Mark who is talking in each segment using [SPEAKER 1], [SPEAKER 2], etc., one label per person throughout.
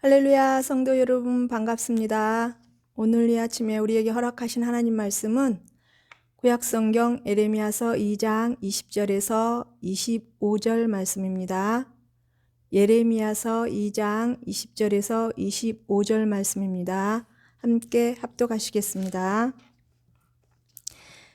[SPEAKER 1] 할렐루야, 성도 여러분 반갑습니다. 오늘 이 아침에 우리에게 허락하신 하나님 말씀은 구약성경 예레미야서 2장 20절에서 25절 말씀입니다. 예레미야서 2장 20절에서 25절 말씀입니다. 함께 합독하시겠습니다.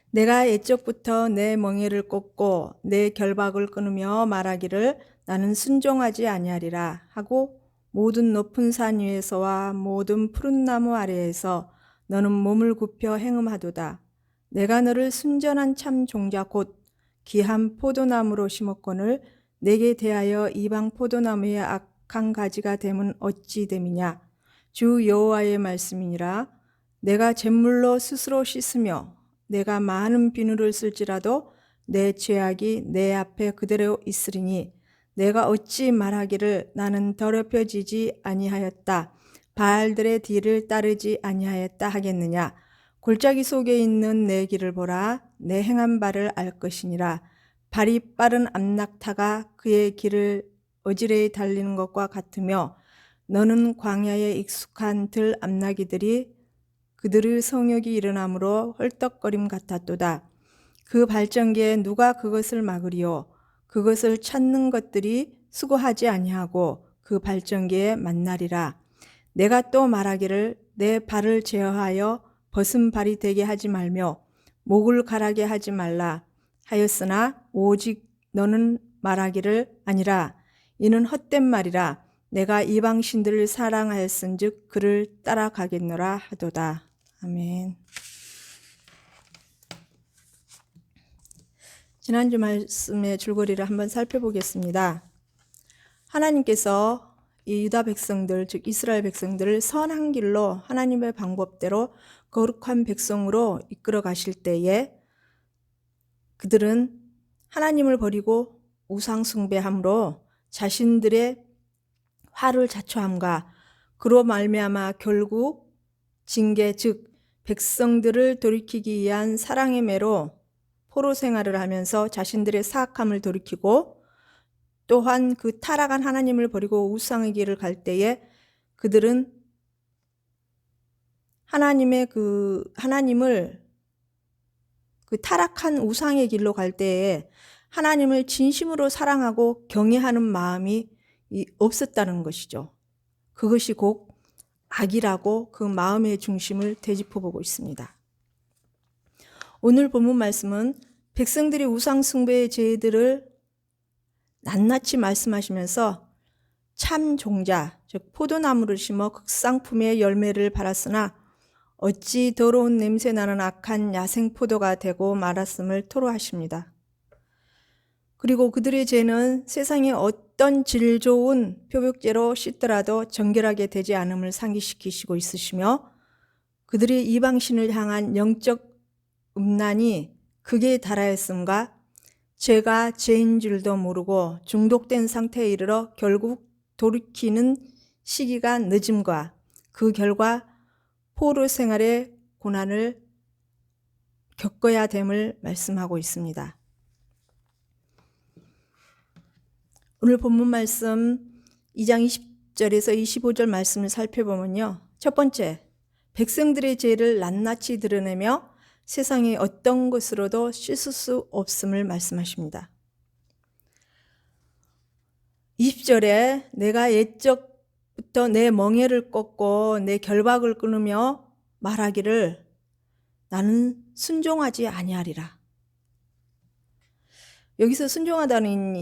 [SPEAKER 1] 내가 옛적부터 내 멍에를 꽂고 내 결박을 끊으며 말하기를 나는 순종하지 아니하리라 하고 모든 높은 산 위에서와 모든 푸른 나무 아래에서 너는 몸을 굽혀 행음하도다. 내가 너를 순전한 참 종자 곧 귀한 포도나무로 심었거늘 내게 대하여 이방 포도나무의 악한 가지가 됨은 어찌 됨이냐. 주 여호와의 말씀이니라. 내가 잿물로 스스로 씻으며 내가 많은 비누를 쓸지라도 내 죄악이 내 앞에 그대로 있으리니 내가 어찌 말하기를 나는 더럽혀지지 아니하였다. 바알들의 뒤를 따르지 아니하였다 하겠느냐. 골짜기 속에 있는 내 길을 보라. 내 행한 바를 알 것이니라. 발이 빠른 암낙타가 그의 길을 어지레히 달리는 것과 같으며 너는 광야에 익숙한 들 암나기들이 그들의 성욕이 일어나므로 헐떡거림 같았도다. 그 발전기에 누가 그것을 막으리요. 그것을 찾는 것들이 수고하지 아니하고 그 발전기에 만나리라. 내가 또 말하기를 내 발을 제어하여 벗은 발이 되게 하지 말며 목을 가라게 하지 말라 하였으나 오직 너는 말하기를 아니라 이는 헛된 말이라. 내가 이방신들을 사랑하였은즉 그를 따라가겠노라 하도다. 아멘. 지난주 말씀의 줄거리를 한번 살펴보겠습니다. 하나님께서 이 유다 백성들, 즉 이스라엘 백성들을 선한 길로 하나님의 방법대로 거룩한 백성으로 이끌어 가실 때에 그들은 하나님을 버리고 우상 숭배함으로 자신들의 화를 자초함과 그로 말미암아 결국 징계, 즉 백성들을 돌이키기 위한 사랑의 매로 포로 생활을 하면서 자신들의 사악함을 돌이키고 또한 그 타락한 하나님을 버리고 우상의 길을 갈 때에 그들은 하나님을 그 타락한 우상의 길로 갈 때에 하나님을 진심으로 사랑하고 경외하는 마음이 없었다는 것이죠. 그것이 곧 악이라고 그 마음의 중심을 되짚어보고 있습니다. 오늘 본문 말씀은 백성들이 우상 숭배의 죄들을 낱낱이 말씀하시면서 참 종자, 즉 포도나무를 심어 극상품의 열매를 발았으나 어찌 더러운 냄새나는 악한 야생 포도가 되고 말았음을 토로하십니다. 그리고 그들의 죄는 세상의 어떤 질 좋은 표백제로 씻더라도 정결하게 되지 않음을 상기시키시고 있으시며 그들의 이방신을 향한 영적 음란이 극에 달하였음과 죄가 죄인 줄도 모르고 중독된 상태에 이르러 결국 돌이키는 시기가 늦음과 그 결과 포로 생활의 고난을 겪어야 됨을 말씀하고 있습니다. 오늘 본문 말씀 2장 20절에서 25절 말씀을 살펴보면요. 첫 번째, 백성들의 죄를 낱낱이 드러내며 세상의 어떤 것으로도 씻을 수 없음을 말씀하십니다. 20절에 내가 옛적부터 내 멍에를 꺾고 내 결박을 끊으며 말하기를 나는 순종하지 아니하리라. 여기서 순종하다는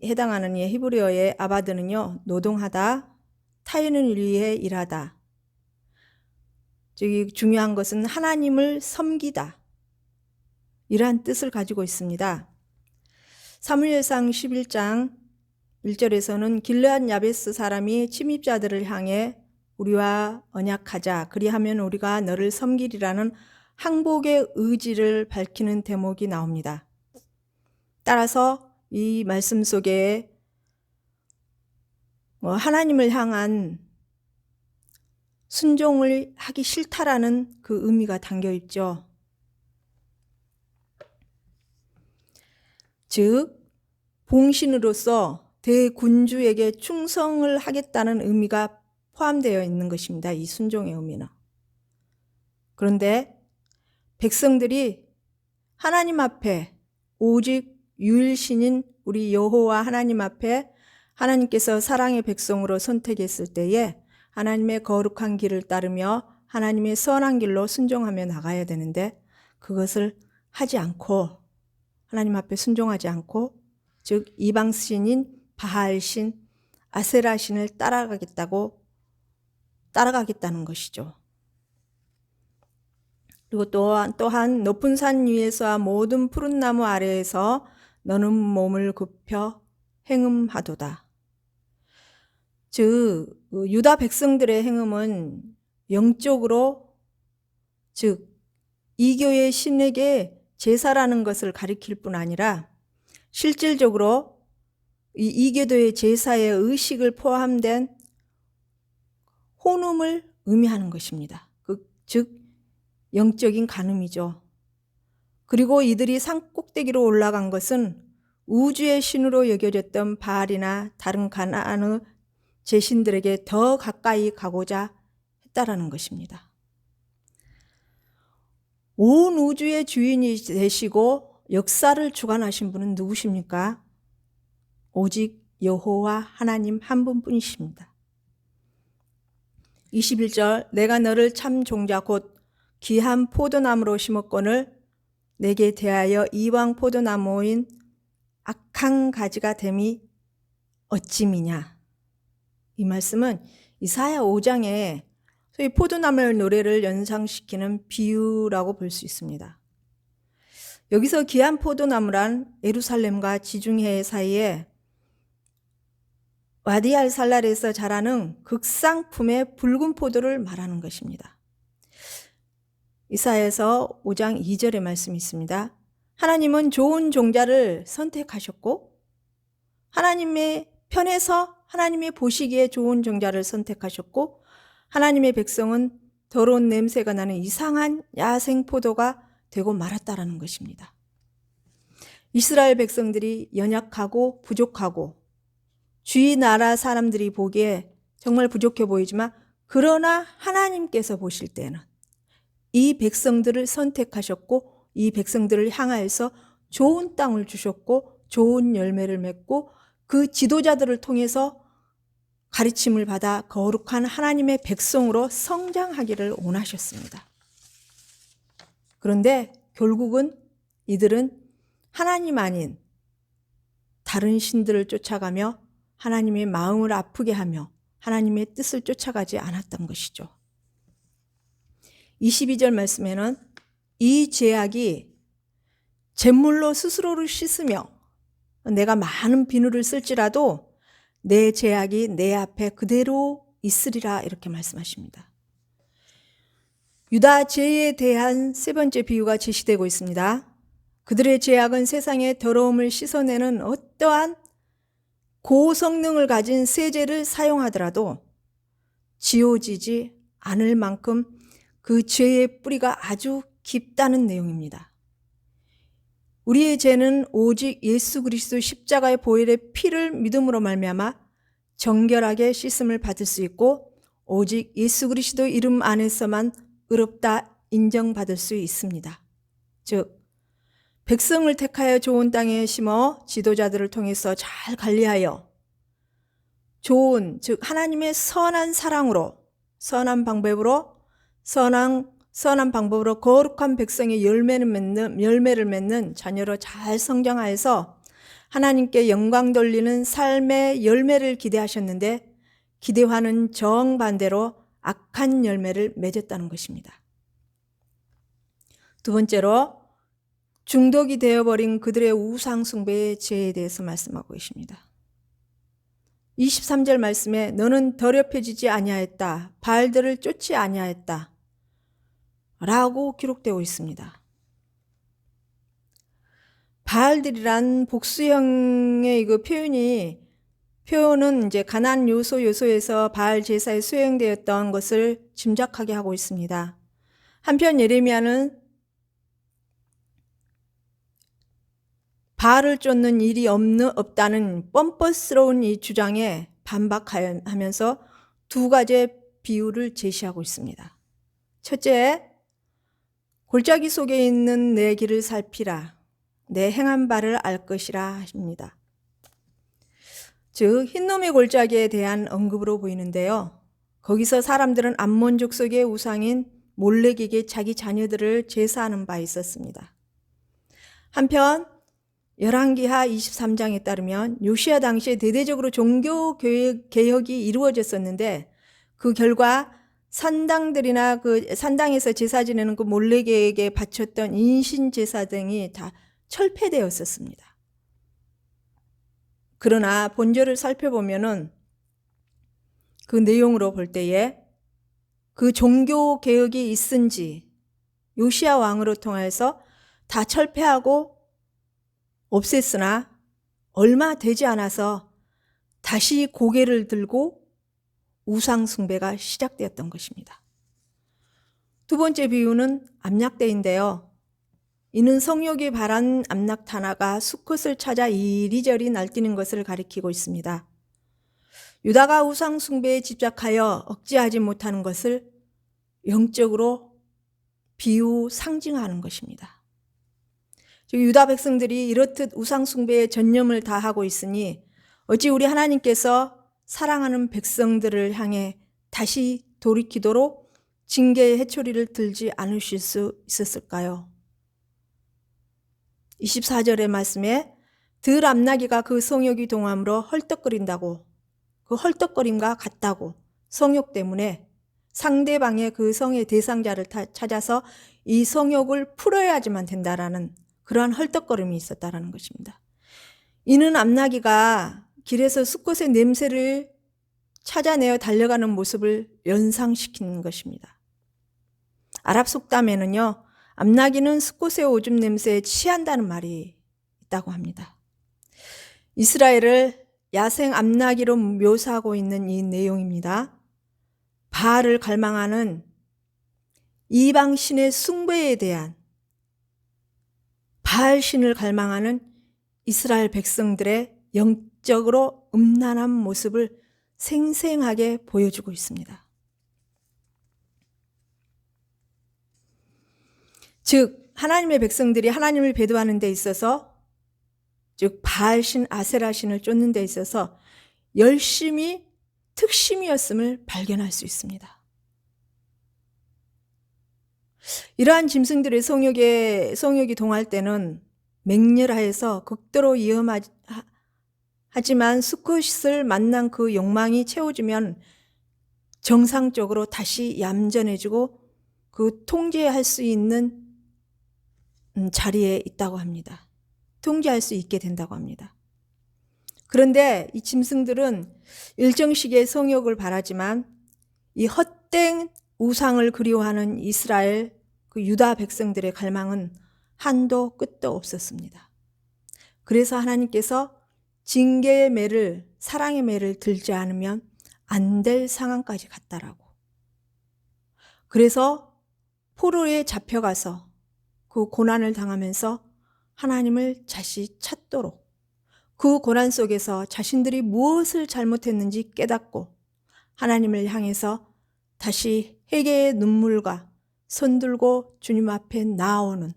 [SPEAKER 1] 해당하는 이 히브리어의 아바드는요, 노동하다, 타인을 위해 일하다. 즉 중요한 것은 하나님을 섬기다. 이러한 뜻을 가지고 있습니다. 사무엘상 11장 1절에서는 길르앗 야베스 사람이 침입자들을 향해 우리와 언약하자. 그리하면 우리가 너를 섬기리라는 항복의 의지를 밝히는 대목이 나옵니다. 따라서 이 말씀 속에 하나님을 향한 순종을 하기 싫다라는 그 의미가 담겨 있죠. 즉 봉신으로서 대군주에게 충성을 하겠다는 의미가 포함되어 있는 것입니다. 이 순종의 의미는. 그런데 백성들이 하나님 앞에 오직 유일신인 우리 여호와 하나님 앞에 하나님께서 사랑의 백성으로 선택했을 때에 하나님의 거룩한 길을 따르며 하나님의 선한 길로 순종하며 나가야 되는데 그것을 하지 않고 하나님 앞에 순종하지 않고 즉 이방신인 바알신 아세라신을 따라가겠다는 것이죠. 그리고 또한 높은 산 위에서와 모든 푸른 나무 아래에서 너는 몸을 굽혀 행음하도다. 즉 유다 백성들의 행음은 영적으로 즉 이교의 신에게 제사라는 것을 가리킬 뿐 아니라 실질적으로 이 이교도의 제사의 의식을 포함된 혼음을 의미하는 것입니다. 즉 영적인 간음이죠. 그리고 이들이 산 꼭대기로 올라간 것은 우주의 신으로 여겨졌던 바알이나 다른 가나안의 제신들에게 더 가까이 가고자 했다라는 것입니다. 온 우주의 주인이 되시고 역사를 주관하신 분은 누구십니까? 오직 여호와 하나님 한 분뿐이십니다. 21절 내가 너를 참 종자 곧 귀한 포도나무로 심었거늘 내게 대하여 이방 포도나무인 악한 가지가 됨이 어찌미냐. 이 말씀은 이사야 5장에 소위 포도나무 노래를 연상시키는 비유라고 볼 수 있습니다. 여기서 귀한 포도나무란 예루살렘과 지중해 사이에 와디알살랄에서 자라는 극상품의 붉은 포도를 말하는 것입니다. 이사야서 5장 2절의 말씀이 있습니다. 하나님은 좋은 종자를 선택하셨고 하나님의 편에서 하나님의 보시기에 좋은 종자를 선택하셨고 하나님의 백성은 더러운 냄새가 나는 이상한 야생 포도가 되고 말았다라는 것입니다. 이스라엘 백성들이 연약하고 부족하고 주위 나라 사람들이 보기에 정말 부족해 보이지만 그러나 하나님께서 보실 때는 이 백성들을 선택하셨고 이 백성들을 향하여서 좋은 땅을 주셨고 좋은 열매를 맺고 그 지도자들을 통해서 가르침을 받아 거룩한 하나님의 백성으로 성장하기를 원하셨습니다. 그런데 결국은 이들은 하나님 아닌 다른 신들을 쫓아가며 하나님의 마음을 아프게 하며 하나님의 뜻을 쫓아가지 않았던 것이죠. 22절 말씀에는 이 죄악이 잿물로 스스로를 씻으며 내가 많은 비누를 쓸지라도 내 죄악이 내 앞에 그대로 있으리라 이렇게 말씀하십니다. 유다 죄에 대한 세 번째 비유가 제시되고 있습니다. 그들의 죄악은 세상의 더러움을 씻어내는 어떠한 고성능을 가진 세제를 사용하더라도 지워지지 않을 만큼 그 죄의 뿌리가 아주 깊다는 내용입니다. 우리의 죄는 오직 예수 그리스도 십자가의 보혈의 피를 믿음으로 말미암아 정결하게 씻음을 받을 수 있고 오직 예수 그리스도 이름 안에서만 의롭다 인정받을 수 있습니다. 즉 백성을 택하여 좋은 땅에 심어 지도자들을 통해서 잘 관리하여 좋은 즉 하나님의 선한 사랑으로 선한 방법으로 거룩한 백성의 열매를 맺는 자녀로 잘 성장하여서 하나님께 영광 돌리는 삶의 열매를 기대하셨는데 기대와는 정반대로 악한 열매를 맺었다는 것입니다. 두 번째로 중독이 되어버린 그들의 우상 숭배의 죄에 대해서 말씀하고 계십니다. 23절 말씀에 너는 더럽혀지지 아니하였다. 바알들을 쫓지 아니하였다. 라고 기록되어 있습니다. 바알들이란 복수형의 그 표현은 이제 가나안 요소에서 바알 제사에 수행되었던 것을 짐작하게 하고 있습니다. 한편 예레미야는 바알을 쫓는 일이 없다는 뻔뻔스러운 이 주장에 반박하면서 두 가지의 비유를 제시하고 있습니다. 첫째, 골짜기 속에 있는 내 길을 살피라. 내 행한 바를 알 것이라 하십니다. 즉 흰놈의 골짜기에 대한 언급으로 보이는데요. 거기서 사람들은 암몬 족속의 우상인 몰렉에게 자기 자녀들을 제사하는 바 있었습니다. 한편 열왕기하 23장에 따르면 요시야 당시에 대대적으로 종교 개혁이 이루어졌었는데 그 결과 산당들이나 그 산당에서 제사 지내는 그 몰렉에게 바쳤던 인신 제사 등이 다 철폐되었었습니다. 그러나 본절을 살펴보면은 그 내용으로 볼 때에 그 종교 개혁이 있은지 요시야 왕으로 통해서 다 철폐하고 없앴으나 얼마 되지 않아서 다시 고개를 들고 우상 숭배가 시작되었던 것입니다. 두 번째 비유는 암낙대인데요. 이는 성욕이 바란 암낙타나가 수컷을 찾아 이리저리 날뛰는 것을 가리키고 있습니다. 유다가 우상 숭배에 집착하여 억제하지 못하는 것을 영적으로 비유 상징하는 것입니다. 즉 유다 백성들이 이렇듯 우상 숭배에 전념을 다하고 있으니 어찌 우리 하나님께서 사랑하는 백성들을 향해 다시 돌이키도록 징계의 해초리를 들지 않으실 수 있었을까요? 24절의 말씀에 들 암나귀가 그 성욕이 동함으로 헐떡거린다고, 그 헐떡거림과 같다고 성욕 때문에 상대방의 그 성의 대상자를 찾아서 이 성욕을 풀어야지만 된다라는 그러한 헐떡거림이 있었다라는 것입니다. 이는 암나귀가 길에서 수컷의 냄새를 찾아내어 달려가는 모습을 연상시키는 것입니다. 아랍 속담에는요, 암나귀는 수컷의 오줌 냄새에 취한다는 말이 있다고 합니다. 이스라엘을 야생 암나귀로 묘사하고 있는 이 내용입니다. 바알을 갈망하는 이방신의 숭배에 대한 바알신을 갈망하는 이스라엘 백성들의 영적으로 음란한 모습을 생생하게 보여주고 있습니다. 즉 하나님의 백성들이 하나님을 배도하는 데 있어서, 즉 바알신 아세라신을 쫓는 데 있어서 열심히 특심이었음을 발견할 수 있습니다. 이러한 짐승들의 성욕이 동할 때는 맹렬하여서 극도로 위험하지만 수컷을 만난 그 욕망이 채워지면 정상적으로 다시 얌전해지고 그 통제할 수 있는 자리에 있다고 합니다. 통제할 수 있게 된다고 합니다. 그런데 이 짐승들은 일정 시기의 성욕을 바라지만 이 헛된 우상을 그리워하는 이스라엘 그 유다 백성들의 갈망은 한도 끝도 없었습니다. 그래서 하나님께서 징계의 매를, 사랑의 매를 들지 않으면 안 될 상황까지 갔다라고. 그래서 포로에 잡혀가서 그 고난을 당하면서 하나님을 다시 찾도록, 그 고난 속에서 자신들이 무엇을 잘못했는지 깨닫고 하나님을 향해서 다시 회개의 눈물과 손들고 주님 앞에 나아오는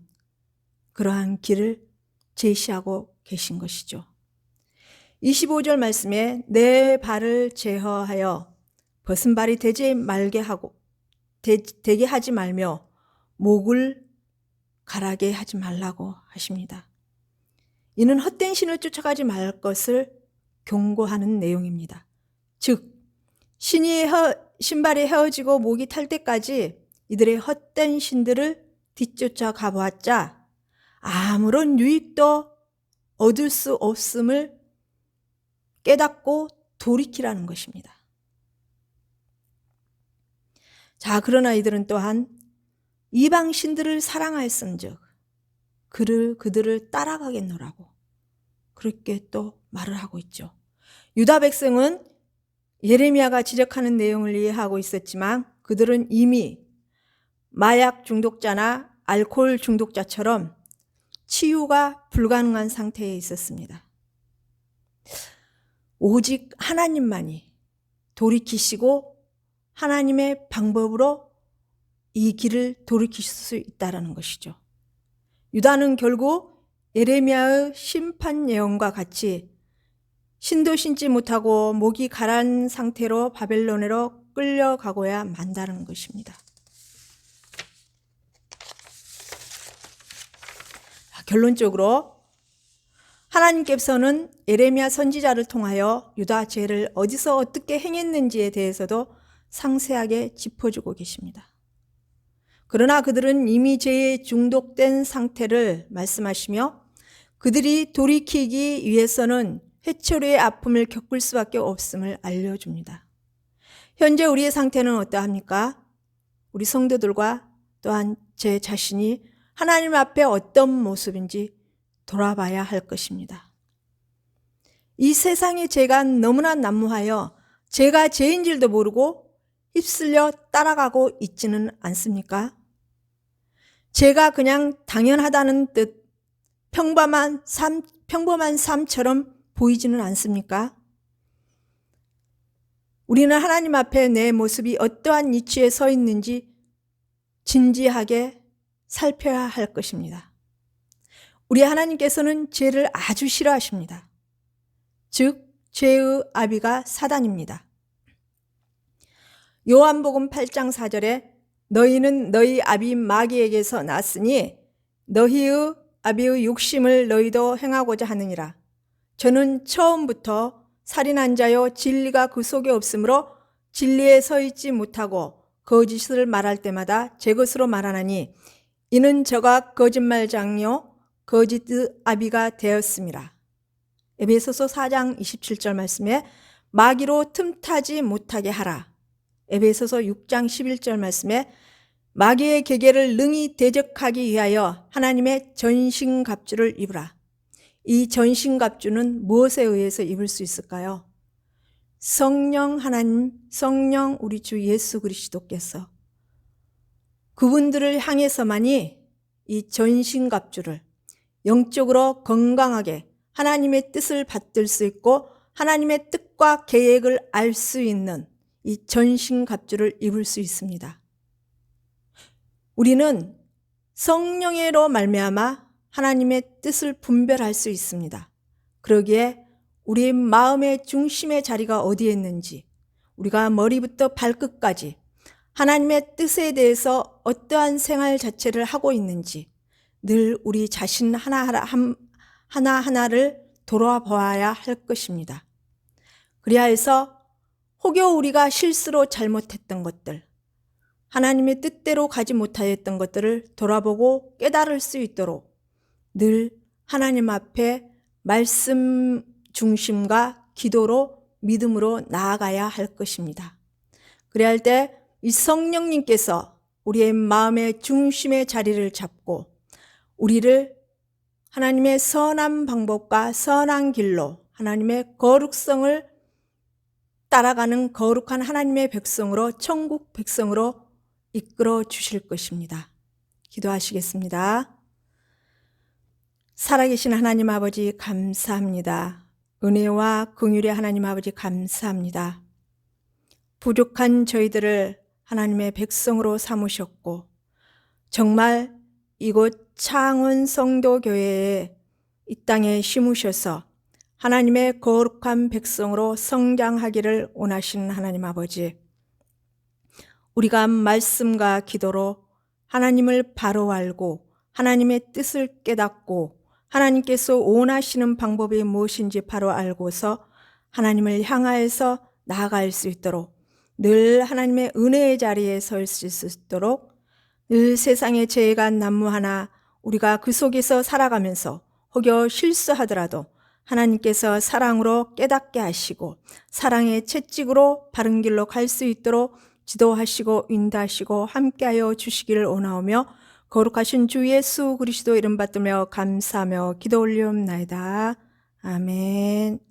[SPEAKER 1] 그러한 길을 제시하고 계신 것이죠. 25절 말씀에 내 발을 제어하여 벗은 발이 되게 하지 말며 목을 가라게 하지 말라고 하십니다. 이는 헛된 신을 쫓아가지 말 것을 경고하는 내용입니다. 즉 신발이 헤어지고 목이 탈 때까지 이들의 헛된 신들을 뒤쫓아 가보았자 아무런 유익도 얻을 수 없음을 깨닫고 돌이키라는 것입니다. 자, 그러나 이들은 또한 이방 신들을 사랑하였은즉 그들을 따라가겠노라고 그렇게 또 말을 하고 있죠. 유다 백성은 예레미야가 지적하는 내용을 이해하고 있었지만 그들은 이미 마약 중독자나 알코올 중독자처럼 치유가 불가능한 상태에 있었습니다. 오직 하나님만이 돌이키시고 하나님의 방법으로 이 길을 돌이킬 수 있다는 것이죠. 유다는 결국 예레미야의 심판 예언과 같이 신도 신지 못하고 목이 가라앉은 상태로 바벨론으로 끌려가고야 만다는 것입니다. 결론적으로 하나님께서는 예레미야 선지자를 통하여 유다 죄를 어디서 어떻게 행했는지에 대해서도 상세하게 짚어주고 계십니다. 그러나 그들은 이미 죄에 중독된 상태를 말씀하시며 그들이 돌이키기 위해서는 회초리의 아픔을 겪을 수밖에 없음을 알려줍니다. 현재 우리의 상태는 어떠합니까? 우리 성도들과 또한 제 자신이 하나님 앞에 어떤 모습인지 돌아봐야 할 것입니다. 이 세상의 죄가 너무나 난무하여 죄가 죄인 줄도 모르고 휩쓸려 따라가고 있지는 않습니까? 죄가 그냥 당연하다는 뜻, 평범한 삶처럼 보이지는 않습니까? 우리는 하나님 앞에 내 모습이 어떠한 위치에 서 있는지 진지하게 살펴야 할 것입니다. 우리 하나님께서는 죄를 아주 싫어하십니다. 즉 죄의 아비가 사단입니다. 요한복음 8장 4절에 너희는 너희 아비 마귀에게서 났으니 너희의 아비의 욕심을 너희도 행하고자 하느니라. 저는 처음부터 살인한 자여 진리가 그 속에 없으므로 진리에 서 있지 못하고 거짓을 말할 때마다 제 것으로 말하나니 이는 저가 거짓말장요 거짓의 아비가 되었습니다. 에베소서 4장 27절 말씀에 마귀로 틈타지 못하게 하라. 에베소서 6장 11절 말씀에 마귀의 계계를 능히 대적하기 위하여 하나님의 전신갑주를 입으라. 이 전신갑주는 무엇에 의해서 입을 수 있을까요? 성령 하나님, 성령 우리 주 예수 그리스도께서 그분들을 향해서만이 이 전신갑주를 영적으로 건강하게 하나님의 뜻을 받들 수 있고 하나님의 뜻과 계획을 알 수 있는 이 전신갑주를 입을 수 있습니다. 우리는 성령으로 말미암아 하나님의 뜻을 분별할 수 있습니다. 그러기에 우리의 마음의 중심의 자리가 어디에 있는지, 우리가 머리부터 발끝까지 하나님의 뜻에 대해서 어떠한 생활 자체를 하고 있는지 늘 우리 자신 하나하나를 돌아보아야 할 것입니다. 그래야 해서 혹여 우리가 실수로 잘못했던 것들, 하나님의 뜻대로 가지 못하였던 것들을 돌아보고 깨달을 수 있도록 늘 하나님 앞에 말씀 중심과 기도로 믿음으로 나아가야 할 것입니다. 그래야 할 때 이 성령님께서 우리의 마음의 중심의 자리를 잡고 우리를 하나님의 선한 방법과 선한 길로 하나님의 거룩성을 따라가는 거룩한 하나님의 백성으로 천국 백성으로 이끌어 주실 것입니다. 기도하시겠습니다. 살아계신 하나님 아버지 감사합니다. 은혜와 긍휼의 하나님 아버지 감사합니다. 부족한 저희들을 하나님의 백성으로 삼으셨고 정말 이곳 창원 성도교회에 이 땅에 심으셔서 하나님의 거룩한 백성으로 성장하기를 원하시는 하나님 아버지, 우리가 말씀과 기도로 하나님을 바로 알고 하나님의 뜻을 깨닫고 하나님께서 원하시는 방법이 무엇인지 바로 알고서 하나님을 향하여서 나아갈 수 있도록 늘 하나님의 은혜의 자리에 설 수 있도록 늘 세상의 죄가 난무하나 우리가 그 속에서 살아가면서 혹여 실수하더라도 하나님께서 사랑으로 깨닫게 하시고 사랑의 채찍으로 바른 길로 갈 수 있도록 지도하시고 인도하시고 함께하여 주시기를 원하오며 거룩하신 주 예수 그리스도 이름 받들며 감사하며 기도 올리옵나이다. 아멘.